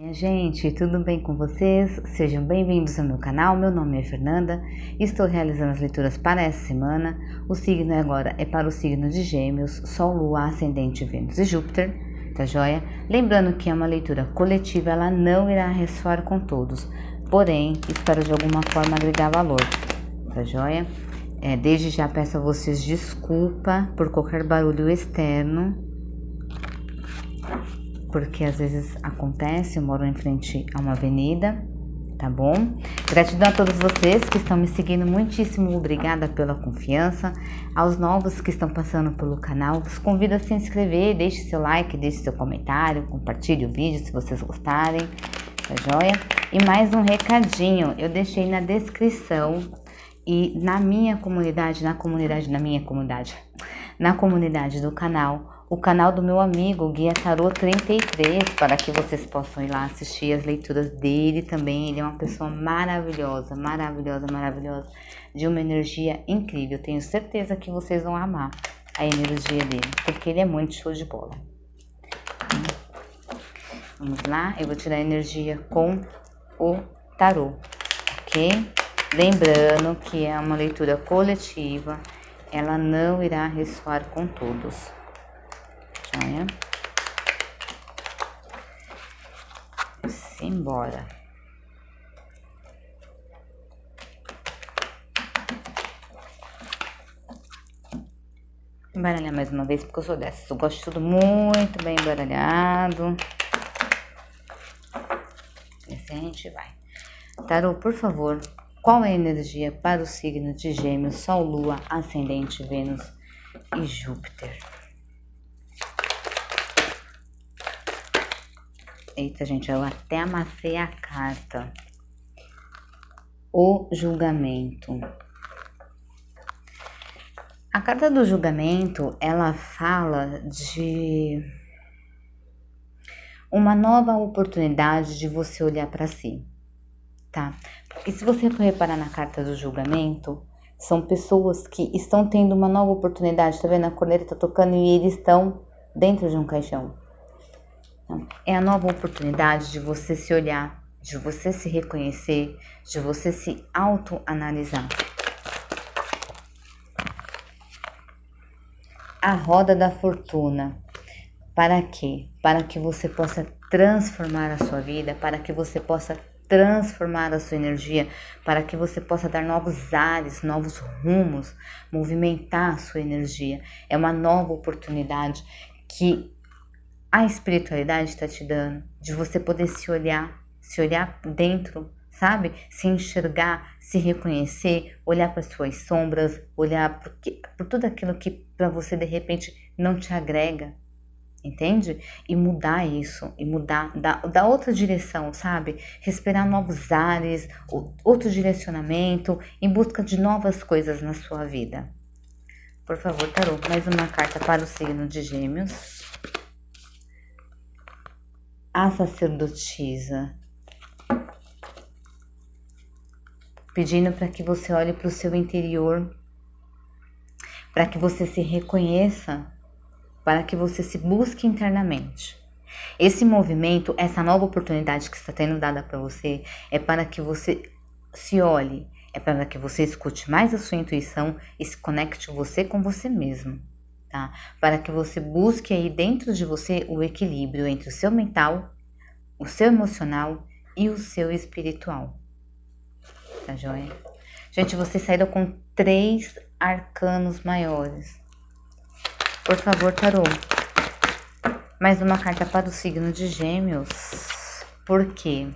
Minha gente, tudo bem com vocês? Sejam bem-vindos ao meu canal. Meu nome é Fernanda, estou realizando as leituras para essa semana. O signo agora é para o signo de Gêmeos, Sol, Lua, Ascendente, Vênus e Júpiter, tá joia? Lembrando que é uma leitura coletiva, ela não irá ressoar com todos, porém, espero de alguma forma agregar valor, tá joia? Desde já peço a vocês desculpa por qualquer barulho externo, porque às vezes acontece, eu moro em frente a uma avenida, tá bom? Gratidão a todos vocês que estão me seguindo, muitíssimo obrigada pela confiança. Aos novos que estão passando pelo canal, os convido a se inscrever, deixe seu like, deixe seu comentário, compartilhe o vídeo se vocês gostarem, tá joia? E mais um recadinho, eu deixei na descrição e na comunidade do canal, o canal do meu amigo Guia Tarô 33, para que vocês possam ir lá assistir as leituras dele também. Ele é uma pessoa maravilhosa, maravilhosa, maravilhosa, de uma energia incrível. Tenho certeza que vocês vão amar a energia dele, porque ele é muito show de bola. Vamos lá, eu vou tirar a energia com o tarô, ok? Lembrando que é uma leitura coletiva, ela não irá ressoar com todos. Joia? Simbora. Embaralhar mais uma vez, porque eu sou dessas. Eu gosto de tudo muito bem embaralhado. E assim a gente vai. Tarô, por favor, qual é a energia para o signo de Gêmeos, Sol, Lua, Ascendente, Vênus e Júpiter? Eita, gente, eu até amassei a carta. O julgamento. A carta do julgamento, ela fala de uma nova oportunidade de você olhar para si, tá? Porque se você for reparar na carta do julgamento, são pessoas que estão tendo uma nova oportunidade, tá vendo? A corneta tá tocando e eles estão dentro de um caixão. É a nova oportunidade de você se olhar, de você se reconhecer, de você se autoanalisar. A roda da fortuna. Para quê? Para que você possa transformar a sua vida, para que você possa transformar a sua energia, para que você possa dar novos ares, novos rumos, movimentar a sua energia. É uma nova oportunidade que a espiritualidade está te dando, de você poder se olhar dentro, sabe? Se enxergar, se reconhecer, olhar para suas sombras, olhar por tudo aquilo que para você de repente não te agrega, entende? E mudar isso, e mudar, dar outra direção, sabe? Respirar novos ares, outro direcionamento, em busca de novas coisas na sua vida. Por favor, tarô, mais uma carta para o signo de Gêmeos. A sacerdotisa, pedindo para que você olhe para o seu interior, para que você se reconheça, para que você se busque internamente. Esse movimento, essa nova oportunidade que está sendo dada para você, é para que você se olhe, é para que você escute mais a sua intuição e se conecte você com você mesmo. Tá? Para que você busque aí dentro de você o equilíbrio entre o seu mental, o seu emocional e o seu espiritual. Tá joia? Gente, vocês saíram com 3 arcanos maiores. Por favor, tarô. Mais uma carta para o signo de Gêmeos. Por quê?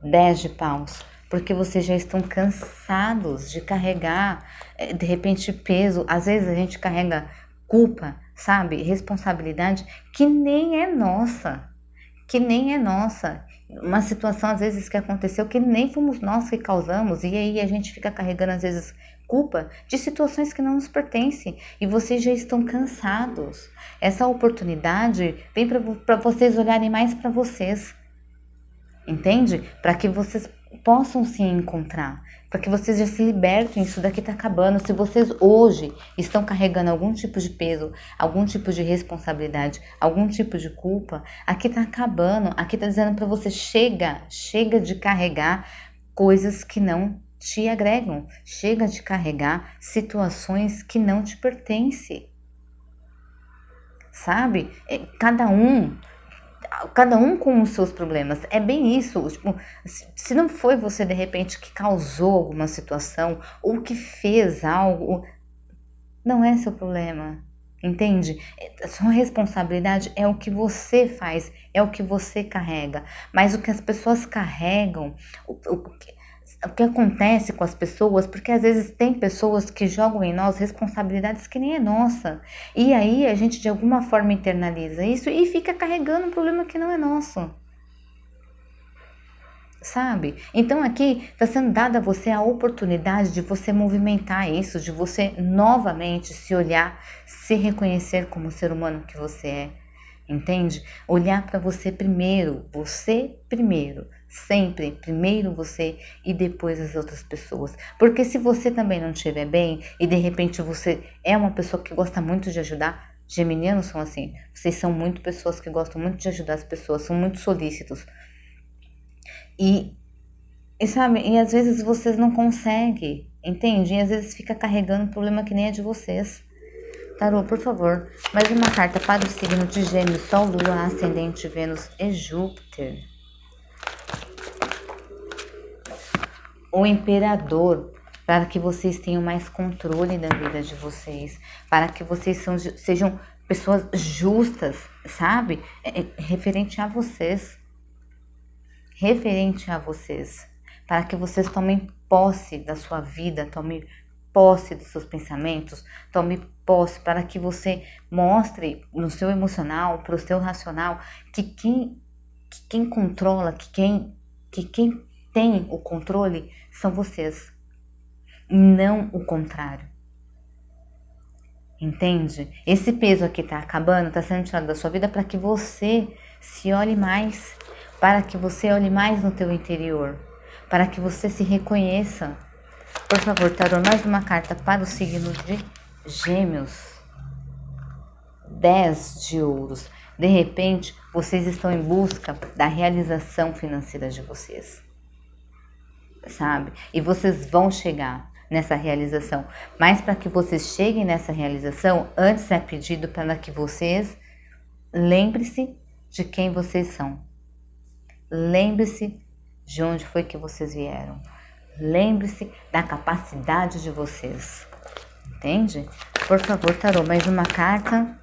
10 de paus. Porque vocês já estão cansados de carregar, de repente, peso. Às vezes a gente carrega culpa, sabe? Responsabilidade que nem é nossa. Uma situação, às vezes, que aconteceu que nem fomos nós que causamos. E aí a gente fica carregando, às vezes, culpa de situações que não nos pertencem. E vocês já estão cansados. Essa oportunidade vem para vocês olharem mais para vocês. Entende? Para que vocês possam se encontrar, para que vocês já se libertem, isso daqui tá acabando. Se vocês hoje estão carregando algum tipo de peso, algum tipo de responsabilidade, algum tipo de culpa, aqui tá acabando, aqui tá dizendo para você, chega de carregar coisas que não te agregam, chega de carregar situações que não te pertencem, sabe? Cada um com os seus problemas. É bem isso. Tipo, se não foi você de repente que causou alguma situação ou que fez algo, não é seu problema. Entende? Sua responsabilidade é o que você faz, é o que você carrega. Mas o que as pessoas carregam, o que acontece com as pessoas, porque às vezes tem pessoas que jogam em nós responsabilidades que nem é nossa. E aí a gente de alguma forma internaliza isso e fica carregando um problema que não é nosso. Sabe? Então aqui está sendo dada a você a oportunidade de você movimentar isso, de você novamente se olhar, se reconhecer como ser humano que você é. Entende? Olhar para você primeiro, sempre primeiro você e depois as outras pessoas. Porque se você também não estiver bem e de repente você é uma pessoa que gosta muito de ajudar, geminianos são assim, vocês são muito pessoas que gostam muito de ajudar as pessoas, são muito solícitos. E, sabe, e às vezes vocês não conseguem, entende? E às vezes fica carregando um problema que nem é de vocês. Tarô, por favor, mais uma carta para o signo de Gêmeos, Sol, Lua, Ascendente, Vênus e Júpiter. O Imperador, para que vocês tenham mais controle da vida de vocês, para que vocês sejam pessoas justas, sabe? Referente a vocês. Referente a vocês. Para que vocês tomem posse da sua vida, tomem posse dos seus pensamentos, tome posse para que você mostre no seu emocional, para o seu racional, que quem controla, que quem tem o controle são vocês, não o contrário. Entende? Esse peso aqui tá acabando, tá sendo tirado da sua vida para que você se olhe mais, para que você olhe mais no teu interior, para que você se reconheça. Por favor, tarô, mais uma carta para o signo de Gêmeos. 10 de ouros. De repente, vocês estão em busca da realização financeira de vocês, sabe? E vocês vão chegar nessa realização. Mas para que vocês cheguem nessa realização, antes é pedido para que vocês lembre-se de quem vocês são. Lembre-se de onde foi que vocês vieram. Lembre-se da capacidade de vocês. Entende? Por favor, tarô, mais uma carta.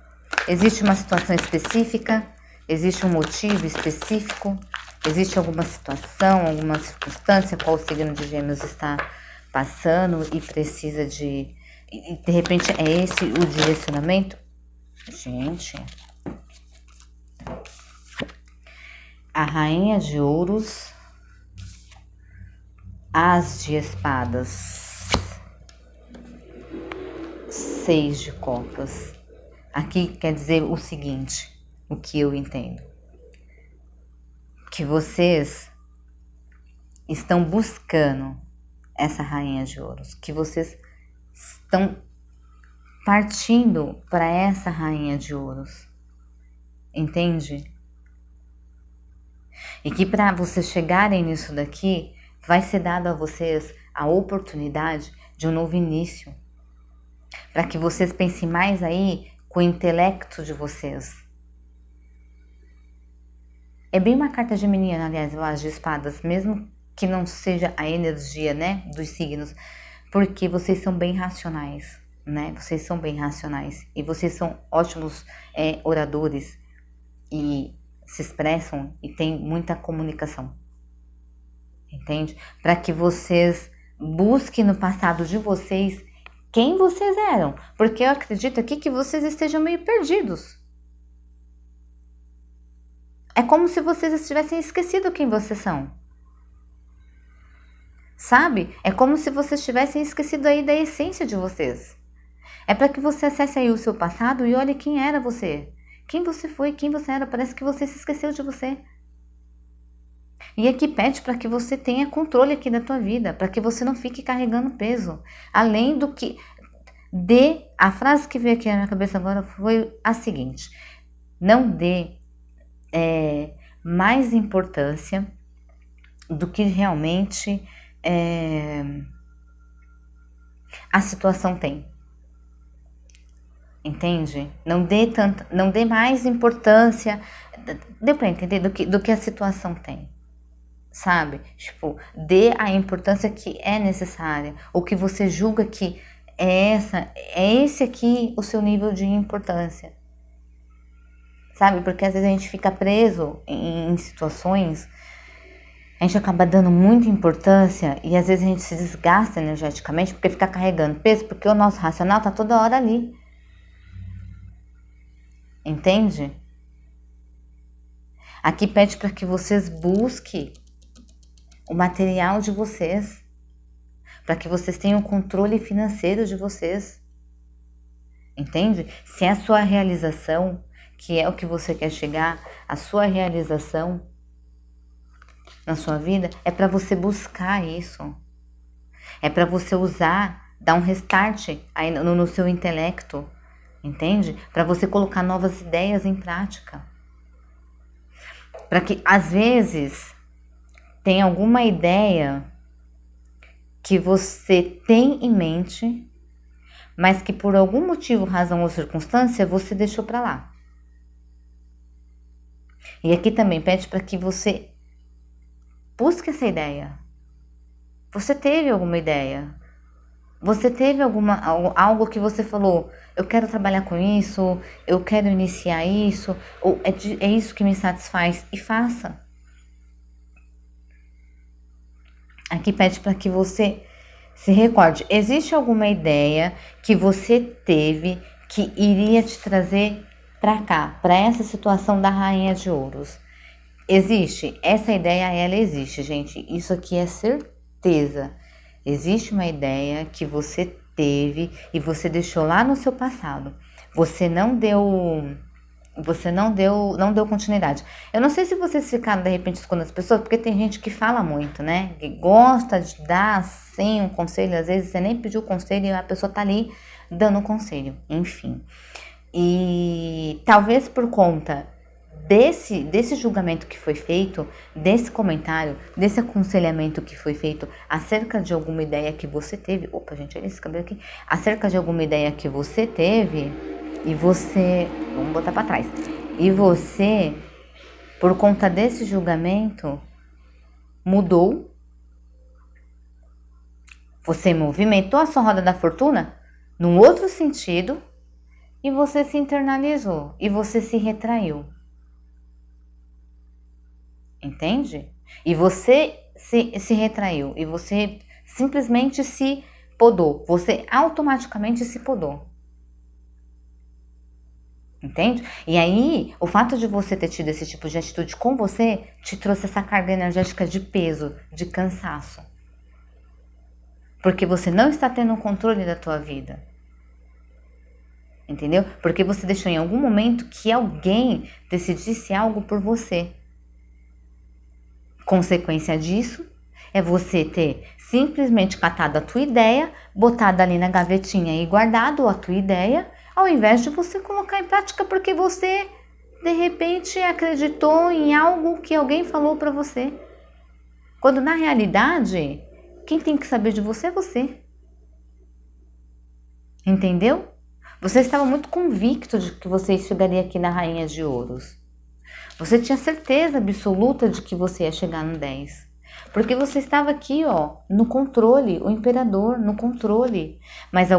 Existe uma situação específica? Existe um motivo específico? Existe alguma situação, alguma circunstância qual o signo de Gêmeos está passando e precisa de repente é esse o direcionamento? Gente, a Rainha de Ouros, As de Espadas, 6 de Copas. Aqui quer dizer o seguinte, o que eu entendo. Que vocês estão buscando essa Rainha de Ouros. Que vocês estão partindo para essa Rainha de Ouros. Entende? E que para vocês chegarem nisso daqui, vai ser dado a vocês a oportunidade de um novo início. Para que vocês pensem mais aí com o intelecto de vocês. É bem uma carta geminiana, aliás, o As de Espadas, mesmo que não seja a energia, né, dos signos, porque vocês são bem racionais, né? Vocês são bem racionais e vocês são ótimos oradores e se expressam e têm muita comunicação, entende? Para que vocês busquem no passado de vocês quem vocês eram, porque eu acredito aqui que vocês estejam meio perdidos. É como se vocês tivessem esquecido quem vocês são. Sabe? É como se vocês tivessem esquecido aí da essência de vocês. É para que você acesse aí o seu passado e olhe quem era você. Quem você foi, quem você era. Parece que você se esqueceu de você. E aqui pede para que você tenha controle aqui da tua vida, para que você não fique carregando peso. Além do que... A frase que veio aqui na minha cabeça agora foi a seguinte: não dê mais importância do que realmente a situação tem. Entende? Não dê mais importância, deu pra entender, do que a situação tem, sabe? Tipo, dê a importância que é necessária, o que você julga que é esse aqui o seu nível de importância, sabe? Porque às vezes a gente fica preso em situações, a gente acaba dando muita importância e às vezes a gente se desgasta energeticamente porque fica carregando peso, porque o nosso racional tá toda hora ali. Entende? Aqui pede para que vocês busquem o material de vocês, para que vocês tenham controle financeiro de vocês. Entende? Se é a sua realização, que é o que você quer chegar, a sua realização na sua vida, é para você buscar isso. É para você usar, dar um restart aí no seu intelecto, entende? Para você colocar novas ideias em prática. Para que, às vezes, tem alguma ideia que você tem em mente, mas que por algum motivo, razão ou circunstância, você deixou para lá. E aqui também pede para que você busque essa ideia. Você teve alguma ideia? Você teve algo que você falou, eu quero trabalhar com isso, eu quero iniciar isso, ou é isso que me satisfaz, e faça. Aqui pede para que você se recorde, existe alguma ideia que você teve que iria te trazer para cá, para essa situação da Rainha de Ouros? Existe? Essa ideia, ela existe, gente. Isso aqui é certeza. Existe uma ideia que você teve e você deixou lá no seu passado. Você não deu continuidade. Eu não sei se vocês ficaram de repente escutando as pessoas, porque tem gente que fala muito, né? Que gosta de dar assim um conselho, às vezes você nem pediu conselho e a pessoa tá ali dando um conselho, enfim. E talvez por conta desse julgamento que foi feito, desse comentário, desse aconselhamento que foi feito acerca de alguma ideia que você teve, opa, gente, olha esse cabelo aqui, acerca de alguma ideia que você teve, e você, vamos botar para trás, e você, por conta desse julgamento, mudou, você movimentou a sua roda da fortuna num outro sentido, e você se internalizou, e você se retraiu. Entende? E você se retraiu, e você simplesmente se podou, você automaticamente se podou. Entende? E aí, o fato de você ter tido esse tipo de atitude com você, te trouxe essa carga energética de peso, de cansaço. Porque você não está tendo o controle da tua vida. Entendeu? Porque você deixou em algum momento que alguém decidisse algo por você. Consequência disso é você ter simplesmente catado a tua ideia, botado ali na gavetinha e guardado a tua ideia, ao invés de você colocar em prática porque você, de repente, acreditou em algo que alguém falou para você. Quando, na realidade, quem tem que saber de você é você. Entendeu? Você estava muito convicto de que você chegaria aqui na Rainha de Ouros. Você tinha certeza absoluta de que você ia chegar no 10. Porque você estava aqui, ó, no controle, o imperador, no controle. Mas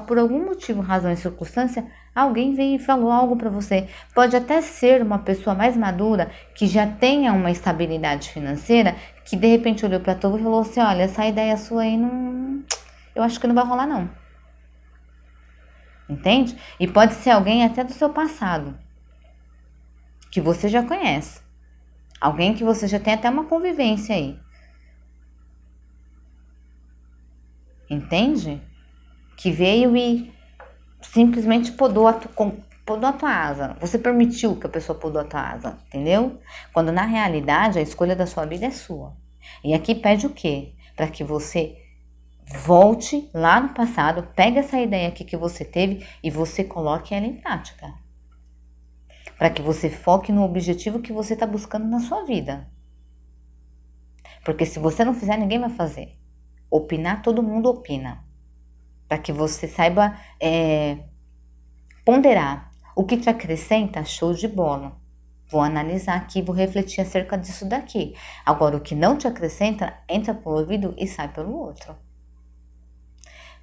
por algum motivo, razão e circunstância, alguém veio e falou algo para você. Pode até ser uma pessoa mais madura, que já tenha uma estabilidade financeira, que de repente olhou para tu e falou assim, olha, essa ideia sua aí não... eu acho que não vai rolar não. Entende? E pode ser alguém até do seu passado, que você já conhece. Alguém que você já tem até uma convivência aí. Entende? Que veio e simplesmente podou podou a tua asa. Você permitiu que a pessoa podou a tua asa, entendeu? Quando na realidade a escolha da sua vida é sua. E aqui pede o quê? Para que você volte lá no passado, pegue essa ideia aqui que você teve e você coloque ela em prática. Para que você foque no objetivo que você está buscando na sua vida. Porque se você não fizer, ninguém vai fazer. Opinar, todo mundo opina. Para que você saiba ponderar. O que te acrescenta, show de bola. Vou analisar aqui, vou refletir acerca disso daqui. Agora, o que não te acrescenta, entra pelo ouvido e sai pelo outro.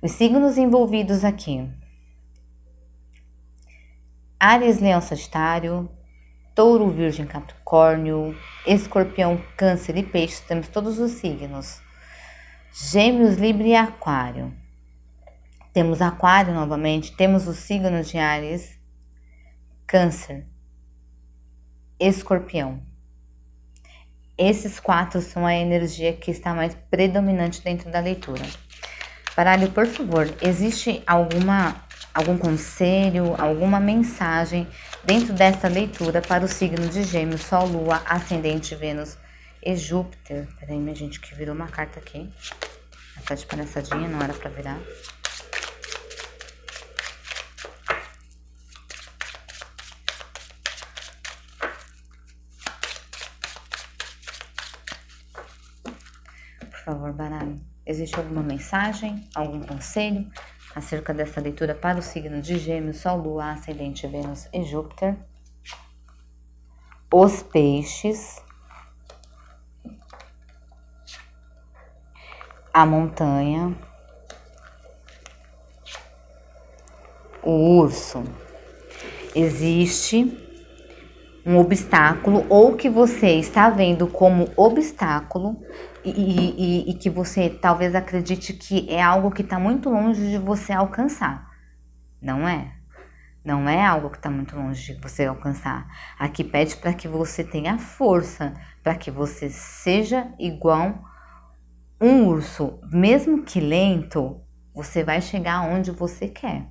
Os signos envolvidos aqui: Áries, Leão, Sagitário, Touro, Virgem, Capricórnio, Escorpião, Câncer e Peixes, temos todos os signos. Gêmeos, Libra e Aquário. Temos Aquário novamente, temos os signos de Áries, Câncer, Escorpião. Esses 4 são a energia que está mais predominante dentro da leitura. Baralho, por favor, existe algum conselho, alguma mensagem dentro dessa leitura para o signo de Gêmeos, Sol, Lua, Ascendente, Vênus e Júpiter? Peraí, minha gente, que virou uma carta aqui. Tá de palhaçadinha, não era pra virar. Por favor, baralho, existe alguma mensagem, algum conselho acerca dessa leitura para o signo de Gêmeos, Sol, Lua, Ascendente, Vênus e Júpiter? Os Peixes, a Montanha, o Urso. Existe um obstáculo ou que você está vendo como obstáculo e que você talvez acredite que é algo que está muito longe de você alcançar. Não é? Não é algo que está muito longe de você alcançar. Aqui pede para que você tenha força, para que você seja igual um urso. Mesmo que lento, você vai chegar onde você quer,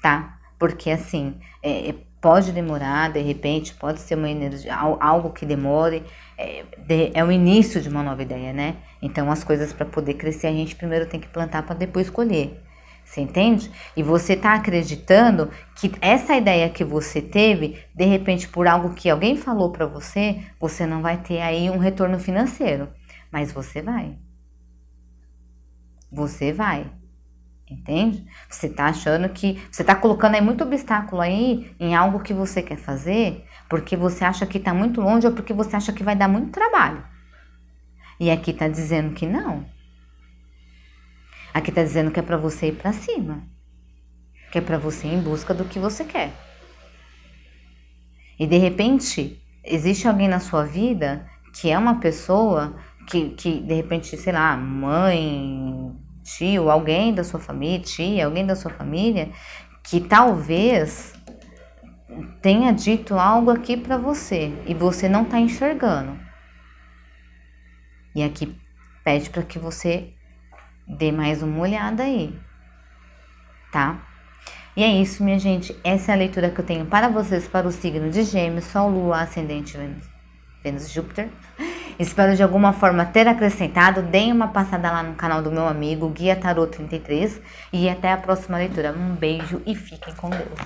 tá? Porque assim, pode demorar, de repente, pode ser uma energia, algo que demore, é o início de uma nova ideia, né? Então as coisas para poder crescer a gente primeiro tem que plantar para depois colher. Você entende? E você tá acreditando que essa ideia que você teve, de repente por algo que alguém falou para você, você não vai ter aí um retorno financeiro. Mas você vai. Você vai. Entende? Você tá achando que... Você tá colocando aí muito obstáculo aí em algo que você quer fazer, porque você acha que tá muito longe ou porque você acha que vai dar muito trabalho. E aqui tá dizendo que não. Aqui tá dizendo que é pra você ir pra cima. Que é pra você ir em busca do que você quer. E de repente, existe alguém na sua vida que é uma pessoa que de repente, sei lá, mãe, tio, alguém da sua família, tia, alguém da sua família, que talvez tenha dito algo aqui pra você e você não tá enxergando. E aqui pede pra que você dê mais uma olhada aí, tá? E é isso, minha gente. Essa é a leitura que eu tenho para vocês, para o signo de Gêmeos, Sol, Lua, Ascendente, Vênus, Júpiter. Espero de alguma forma ter acrescentado. Deem uma passada lá no canal do meu amigo Guia Tarot 33 e até a próxima leitura. Um beijo e fiquem com Deus.